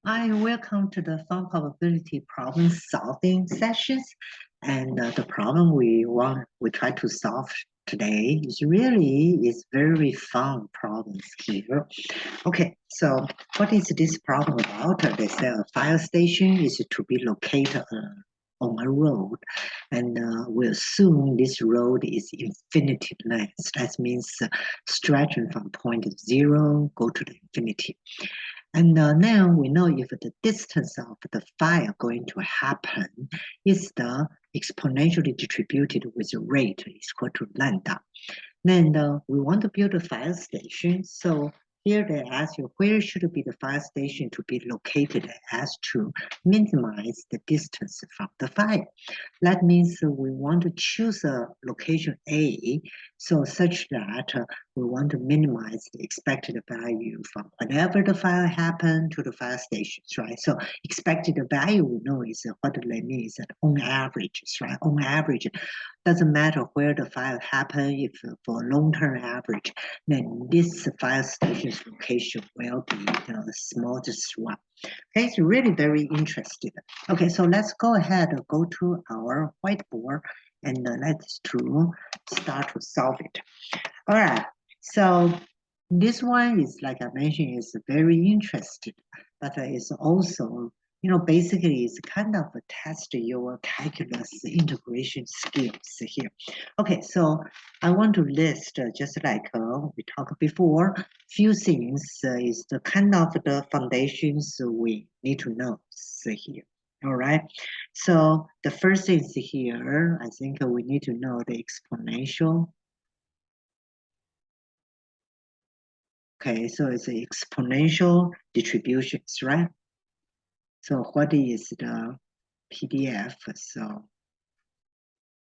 Hi, welcome to the fun probability problem solving sessions. And the problem we try to solve today is very fun problems here. Okay, so what is this problem about? They say a fire station is to be located on a road, and we assume this road is infinite length. That means stretching from point 0 go to the infinity. And now we know if the distance of the fire going to happen is the exponentially distributed with rate is equal to lambda. Then we want to build a fire station. So here they ask you where should be the fire station to be located as to minimize the distance from the fire. That means we want to choose a location A, so such that we want to minimize the expected value from whenever the fire happened to the fire stations, right? So expected value we know is what they mean is that on average, right? On average, doesn't matter where the fire happened, if for long-term average, then this fire station's location will be the smallest one. Okay, it's really very interesting. Okay, so let's go ahead and go to our whiteboard and let's start to solve it. All right, so this one is, like I mentioned, is very interesting, but it's also, basically it's kind of a test your calculus integration skills here. Okay, so I want to list just like we talked before, few things is the kind of the foundations we need to know here. All right, so the first thing is here, I think we need to know the exponential. Okay, so it's exponential distributions, right? So what is the PDF?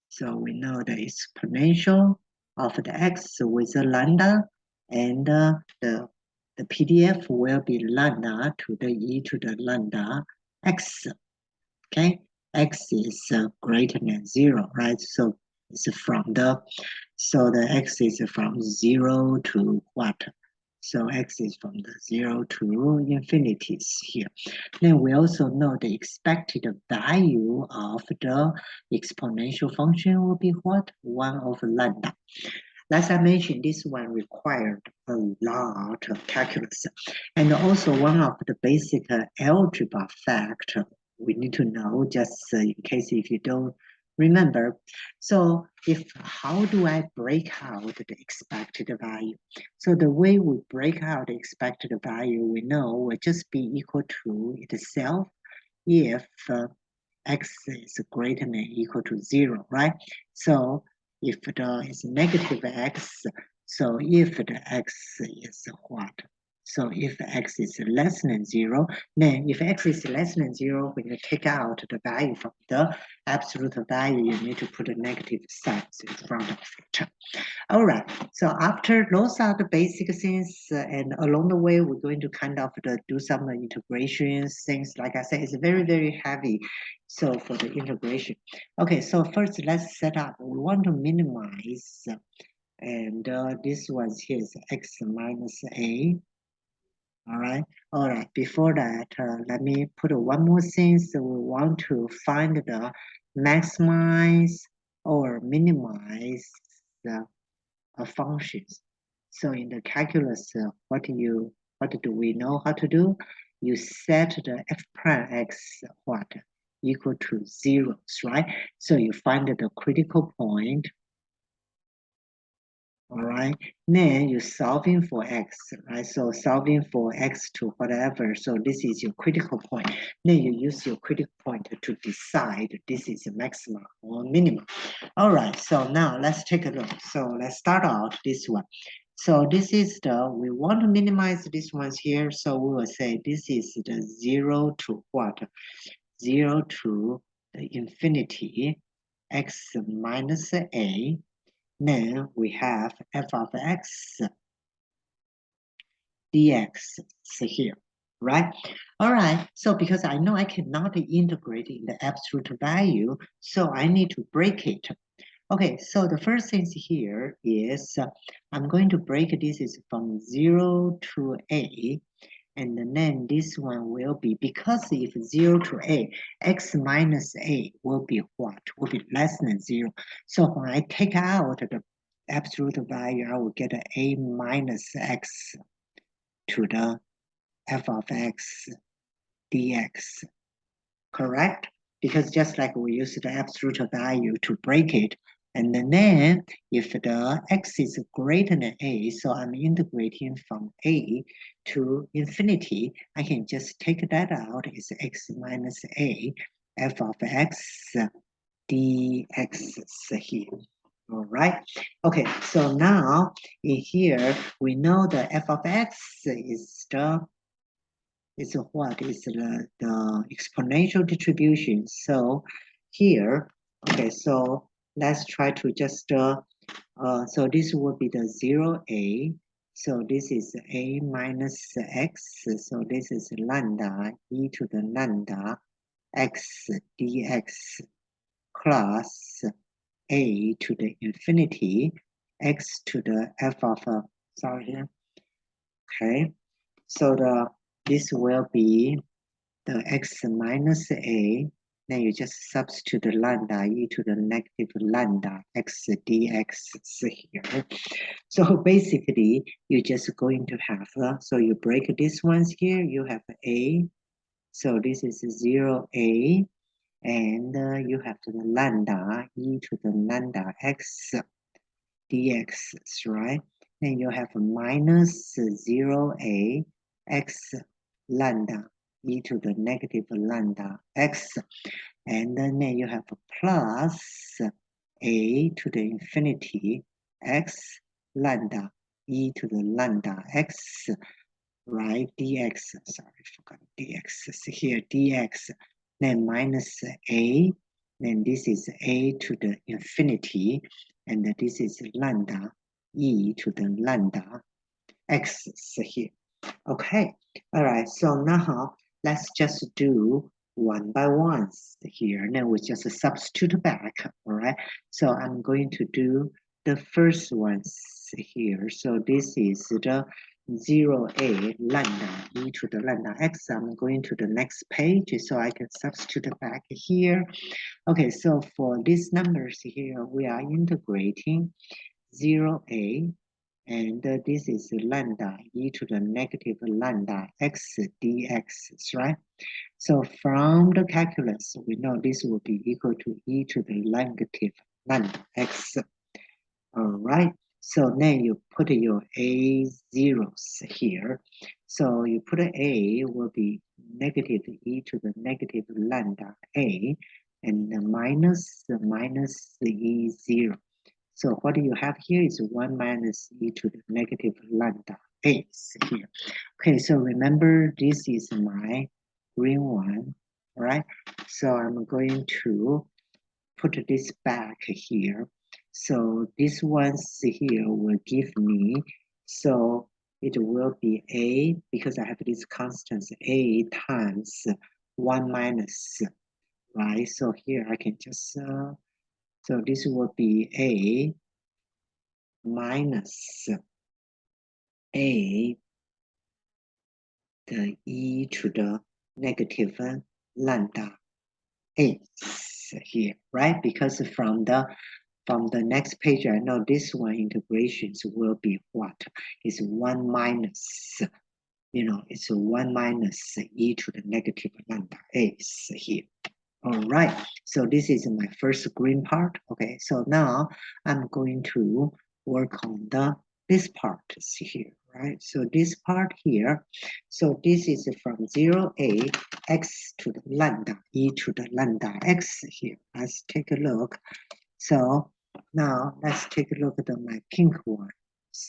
So we know the exponential of the x with the lambda, and the PDF will be lambda to the e to the lambda x. Okay, x is greater than 0, right? So it's the x is from 0 to what? So x is from the 0 to infinities here. Then we also know the expected value of the exponential function will be what? 1 over lambda. As I mentioned, this one required a lot of calculus. And also one of the basic algebra fact we need to know, just in case if you don't remember. So how do I break out the expected value? So the way we break out the expected value, we know will just be equal to itself if x is greater than equal to 0, right? So if the is negative x, so if the x is what? So if x is less than 0, then if x is less than 0, when you take out the value from the absolute value, you need to put a negative sign in front of it. All right, so after those are the basic things, and along the way, we're going to kind of do some integrations, things like I said, it's very, very heavy. So for the integration. Okay, so first let's set up, we want to minimize, and this one here is x minus a. All right, before that, let me put one more thing. So we want to find the maximize or minimize the functions. So in the calculus, what do we know how to do? You set the f prime x what equal to zeros, right? So you find the critical point. All right, then you're solving for x, right? So solving for x to whatever. So this is your critical point. Then you use your critical point to decide this is a maximum or minimum. All right, so now let's take a look. So let's start out this one. So this is we want to minimize these ones here. So we will say this is the 0 to what? 0 to the infinity, x minus a. Then we have f of x dx here, right? All right, so because I know I cannot integrate in the absolute value, so I need to break it. Okay, so the first thing here is I'm going to break this is from 0 to a. And then this one will be, because if 0 to a, x minus a will be what? Will be less than 0. So when I take out the absolute value, I will get a minus x to the f of x dx, correct? Because just like we use the absolute value to break it, and then if the x is greater than a, so I'm integrating from a to infinity, I can just take that out. It's x minus a f of x dx here. All right. Okay, so now in here, we know the f of x is what is the exponential distribution. So here, okay, so let's try to just so this will be the 0a. So this is a minus x. So this is lambda e to the lambda x dx plus a to the infinity x to the f of sorry here. Okay, so this will be the x minus a, then you just substitute lambda e to the negative lambda x dx here. So basically, you're just going to have, so you break these ones here, you have a, so this is 0a, and you have the lambda e to the lambda x dx, right? Then you have minus 0a x lambda e to the negative lambda x, and then you have a plus a to the infinity x lambda e to the lambda x, right? Dx, sorry, I forgot dx here, dx, then minus a, then this is a to the infinity, and this is lambda e to the lambda x here. Okay, all right, so now let's just do one by one here. Then we just substitute back, all right? So I'm going to do the first ones here. So this is the 0a lambda e to the lambda x. I'm going to the next page so I can substitute back here. Okay, so for these numbers here, we are integrating 0a, and this is lambda e to the negative lambda x dx, right? So from the calculus, we know this will be equal to e to the negative lambda x. All right. So then you put your a zeros here. So you put a will be negative e to the negative lambda a, and the minus e zero. So what you have here is 1 minus e to the negative lambda a here. Okay, so remember this is my green one, right? So I'm going to put this back here. So this ones here will give me, so it will be a, because I have these constants, a times 1 minus, right? So here I can just, so this will be a minus a, the e to the negative lambda a here, right? Because from the next page, I know this one integrations will be what? It's 1 minus, it's 1 minus e to the negative lambda a here. All right, so this is my first green part. Okay, so now I'm going to work on this part here, right? So this part here, so this is from 0a x to the lambda e to the lambda x here. Let's take a look. So now let's take a look at my pink ones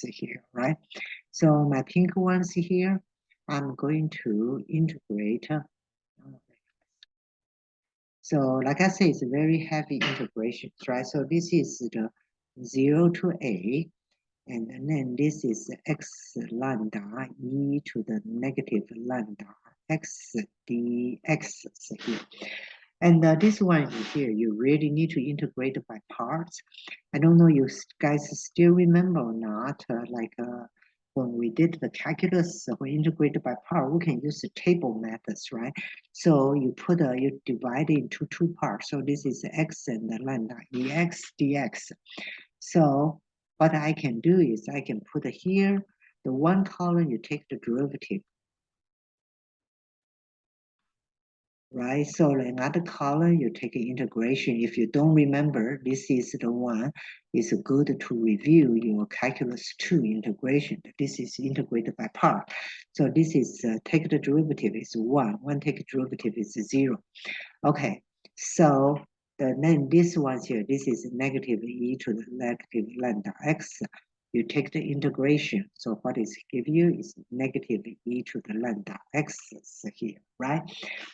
here, right? So my pink ones here, I'm going to integrate. So like I said, it's a very heavy integration, right? So this is the 0 to a, and then this is x lambda e to the negative lambda x dx here. And this one here, you really need to integrate by parts. I don't know you guys still remember or not, when we did the calculus, when integrated by part, we can use the table methods, right? So you divide it into two parts. So this is x and the lambda ex dx. So what I can do is I can put here, the one column, you take the derivative, right? So another column, you take the integration. If you don't remember, this is the one, it's good to review your calculus 2 integration. This is integrated by part. So this is, take the derivative is 1. 1 take a derivative is 0. Okay, so then this one here, this is negative e to the negative lambda x. You take the integration. So what is give you is negative e to the lambda x here, right?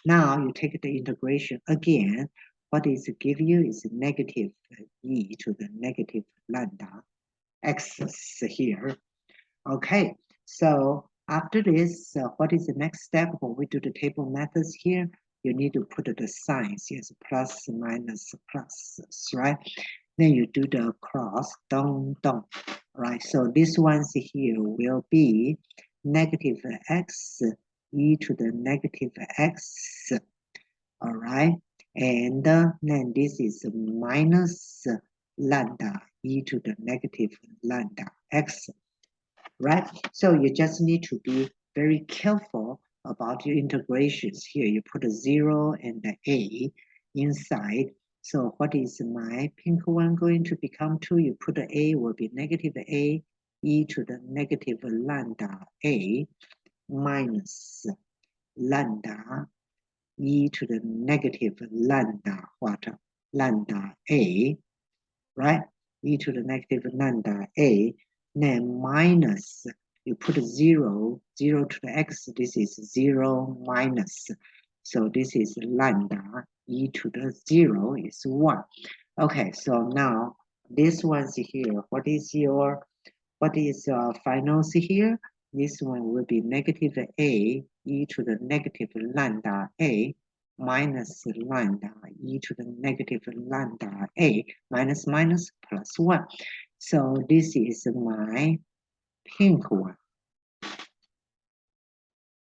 Now you take the integration again. What is give you is negative e to the negative lambda x here. Okay, so after this, what is the next step when we do the table methods here? You need to put the signs, yes, plus, minus, plus, right? Then you do the cross, down, down, right? So this ones here will be negative x e to the negative x, all right? And then this is minus lambda e to the negative lambda x, right? So you just need to be very careful about your integrations. Here you put a 0 and the a inside. So what is my pink one going to become to? You put the a will be negative a e to the negative lambda a minus lambda e to the negative lambda what? Lambda a, right? E to the negative lambda a, then minus, you put 0, 0 to the x, this is 0 minus. So this is lambda e to the 0 is 1. Okay, so now this one's here. What is your finals here? This one will be negative a e to the negative lambda a minus lambda e to the negative lambda a minus minus plus 1. So this is my pink one.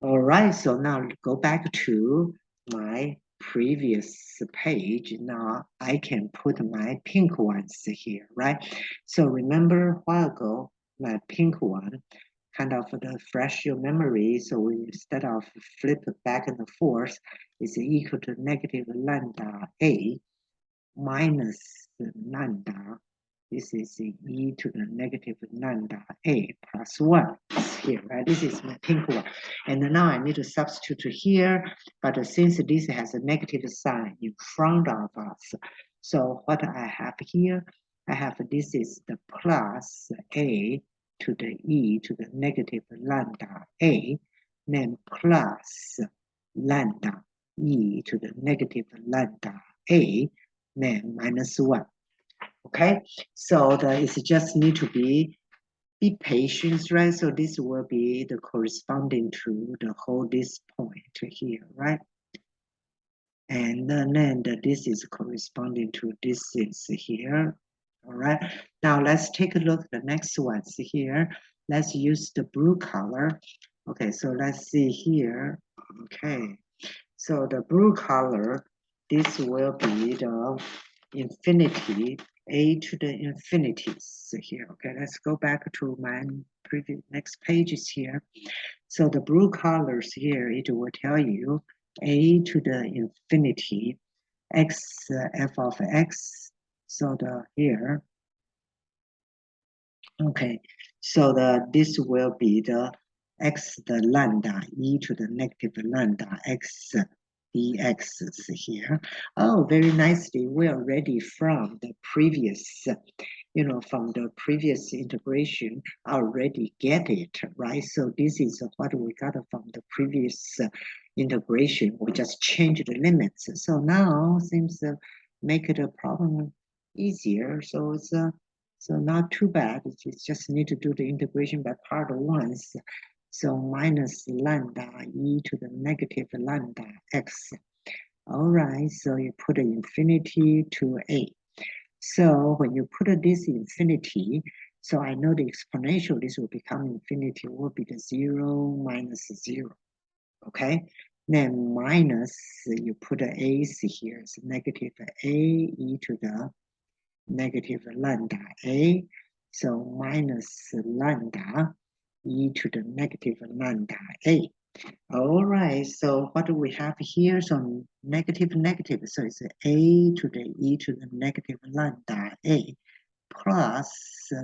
All right, so now go back to my previous page. Now I can put my pink ones here, right? So remember a while ago, my pink one kind of refresh your memory. So we instead of flip back and forth, is equal to negative lambda a minus lambda. This is e to the negative lambda a plus 1 here, right? This is my pink one. And now I need to substitute here, but since this has a negative sign in front of us, so what I have here, I have this is the plus a to the e to the negative lambda a, then plus lambda e to the negative lambda a, then minus 1. Okay, so it's just need to be patient, right? So this will be the corresponding to the whole this point here, right? And then this is corresponding to this is here. All right, now let's take a look at the next ones here. Let's use the blue color. Okay, so let's see here. Okay, so the blue color, this will be the infinity, a to the infinities here. Okay, let's go back to my previous next pages here. So the blue colors here, it will tell you a to the infinity, x, f of x. So the here, okay, so this will be the x, the lambda, e to the negative lambda, x dx here. Oh, very nicely. We are ready from the previous, from the previous integration, I already get it, right? So this is what we got from the previous integration. We just changed the limits. So now seems to make it a problem easier. So it's so not too bad. You just need to do the integration by part once. So minus lambda e to the negative lambda x. All right, so you put an infinity to a. So when you put this infinity, So I know the exponential, this will become infinity, will be the 0 minus 0. Okay, then minus, you put an a's here, it's negative a e to the negative lambda a. So minus lambda e to the negative lambda a. All right, so what do we have here? So negative, negative, so it's a to the e to the negative lambda a plus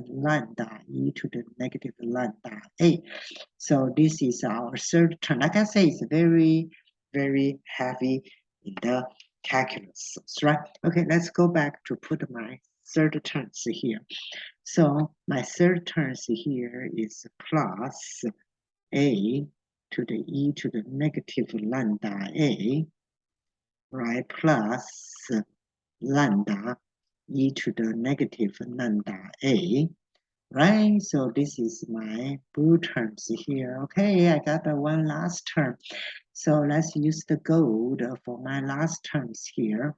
lambda e to the negative lambda a. So this is our third term. Like I say, it's very, very heavy in the calculus, right? Okay, let's go back to put my third terms here. So my third terms here is plus a to the e to the negative lambda a, right, plus lambda e to the negative lambda a, right? So this is my blue terms here. Okay, I got the one last term. So let's use the gold for my last terms here.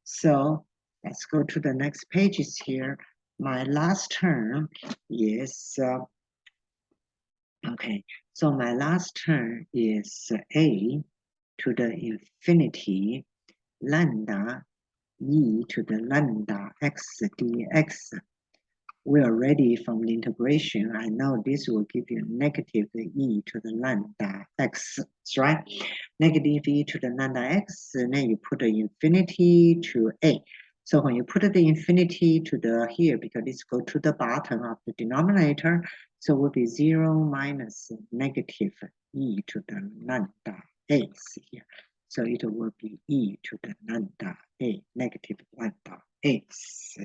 So let's go to the next pages here. My last term is, okay, so my last term is a to the infinity lambda e to the lambda x dx. We are ready from the integration. I know this will give you negative e to the lambda x, right? Negative e to the lambda x, and then you put the infinity to a. So when you put the infinity to the here, because this go to the bottom of the denominator, so it will be 0 minus negative e to the lambda x here. So it will be e to the lambda a, negative lambda x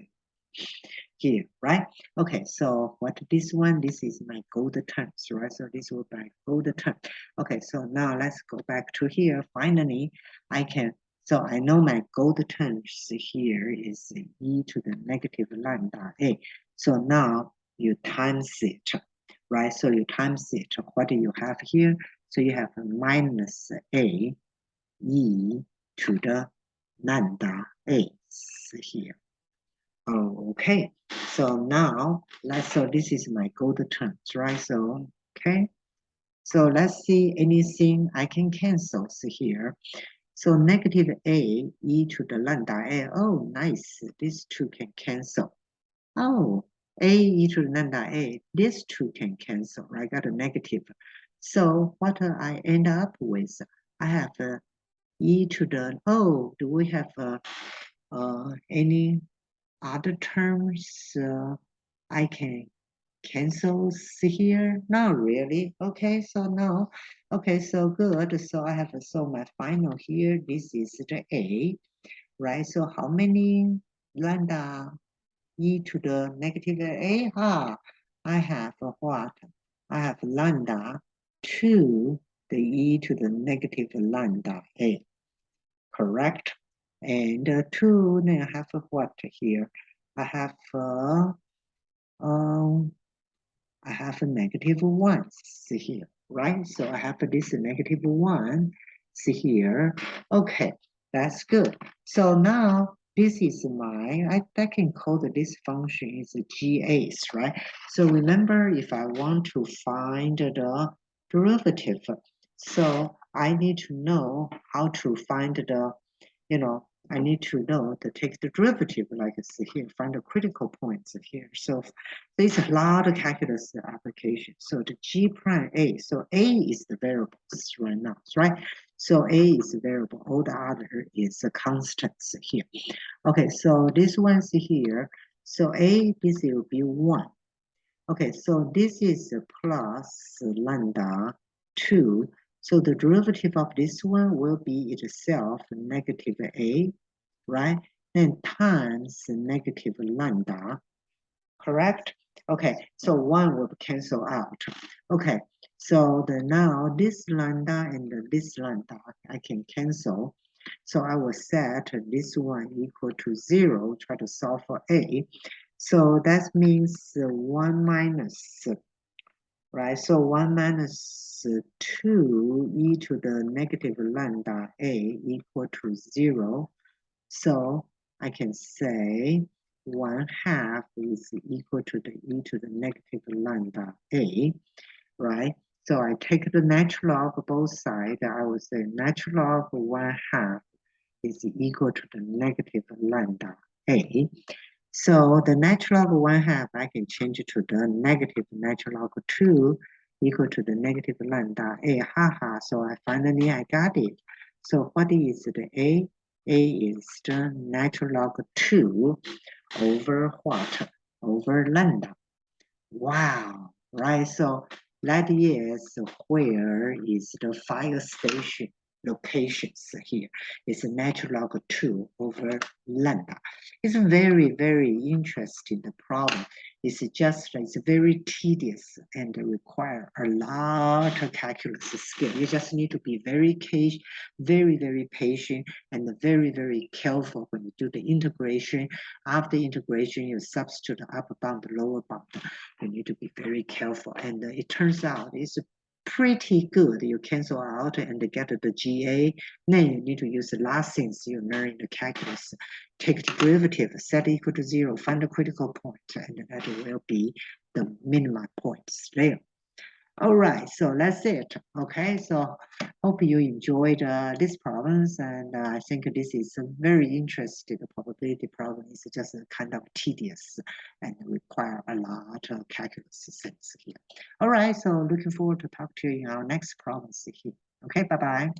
here, right? Okay, so what this one, this is my gold terms, right? So this will be my gold term. Okay, so now let's go back to here. Finally, I can, so I know my gold terms here is e to the negative lambda a. So now you times it, right? So you times it. What do you have here? So you have minus a e to the lambda a here. Okay, so now so this is my gold terms, right? So okay, so let's see anything I can cancel here. So negative a e to the lambda a. Oh, nice. These two can cancel. Oh, a e to the lambda a. These two can cancel. Right? I got a negative. So what I end up with? I have e to the. Oh, do we have any other terms I can cancel here? Not really. Okay, so no. Okay, so good. So I have, so my final here, this is the A, right? So how many lambda e to the negative A? I have what? I have lambda 2 the e to the negative lambda A, correct? And 2, then I have what here? I have a negative 1 here, right? So I have this negative 1 here. Okay, that's good. So now this is I can call this function is GAs, right? So remember, if I want to find the derivative, so I need to know how to find the, I need to know to take the derivative, like I see here, find the critical points here. So there's a lot of calculus application. So the G prime A, so A is the variables right now, right? So A is the variable, all the other is a constants here. Okay, so this one's here. So A, this will be 1. Okay, so this is plus lambda 2. So the derivative of this one will be itself negative a, right? Then times negative lambda, correct? Okay, so 1 will cancel out. Okay, so now this lambda and this lambda I can cancel. So I will set this one equal to 0, try to solve for a. So that means 1 minus, right? So 1 minus 2 e to the negative lambda a equal to 0. So I can say 1/2 is equal to the e to the negative lambda a, right? So I take the natural log of both sides. I will say natural log of 1/2 is equal to the negative lambda a. So the natural log of 1/2, I can change it to the negative natural log of 2 equal to the negative lambda a. Haha, so I got it. So what is the a? A is the natural log of 2 over what? Over lambda. Wow, right? So that is where is the fire station locations here. It's a natural log 2 over lambda. It's very, very interesting the problem. It's very tedious and require a lot of calculus skill. You just need to be very patient and very, very careful when you do the integration. After integration, you substitute the upper bound, the lower bound. You need to be very careful. And it turns out it's pretty good. You cancel out and get the GA. Then you need to use the last things you learn in the calculus. Take the derivative, set equal to 0, find the critical point, and that will be the minimum points there. All right, so that's it. Okay, so hope you enjoyed these problems, and I think this is a very interesting probability problem. It's just kind of tedious and require a lot of calculus sense here. All right, so looking forward to talk to you in our next problems here. Okay, bye-bye.